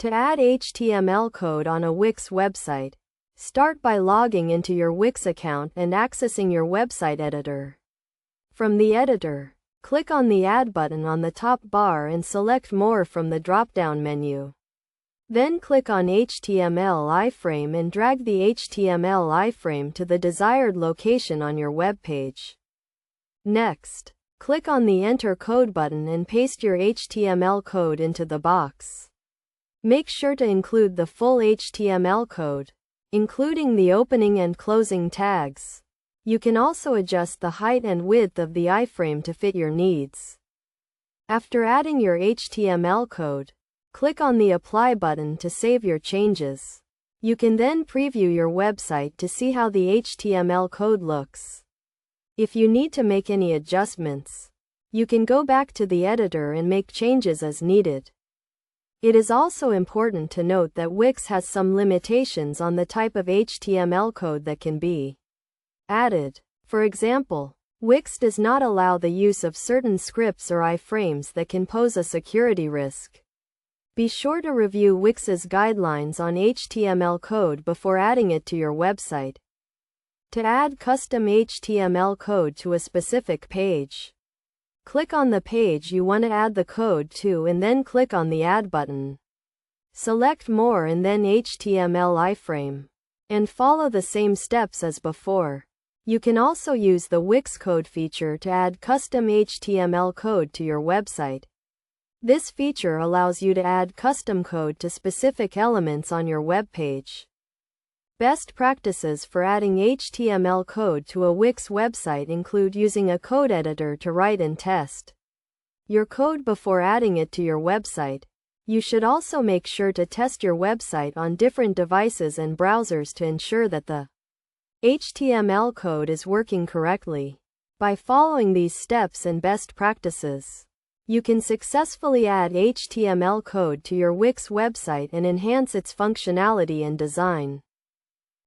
To add HTML code on a Wix website, start by logging into your Wix account and accessing your website editor. From the editor, click on the Add button on the top bar and select More from the drop-down menu. Then click on HTML iframe and drag the HTML iframe to the desired location on your web page. Next, click on the Enter Code button and paste your HTML code into the box. Make sure to include the full HTML code, including the opening and closing tags. You can also adjust the height and width of the iframe to fit your needs. After adding your HTML code, click on the Apply button to save your changes. You can then preview your website to see how the HTML code looks. If you need to make any adjustments, you can go back to the editor and make changes as needed. It is also important to note that Wix has some limitations on the type of HTML code that can be added. For example, Wix does not allow the use of certain scripts or iframes that can pose a security risk. Be sure to review Wix's guidelines on HTML code before adding it to your website. To add custom HTML code to a specific page, click on the page you want to add the code to and then click on the Add button. Select More and then HTML iframe, and follow the same steps as before. You can also use the Wix Code feature to add custom HTML code to your website. This feature allows you to add custom code to specific elements on your web page. Best practices for adding HTML code to a Wix website include using a code editor to write and test your code before adding it to your website. You should also make sure to test your website on different devices and browsers to ensure that the HTML code is working correctly. By following these steps and best practices, you can successfully add HTML code to your Wix website and enhance its functionality and design.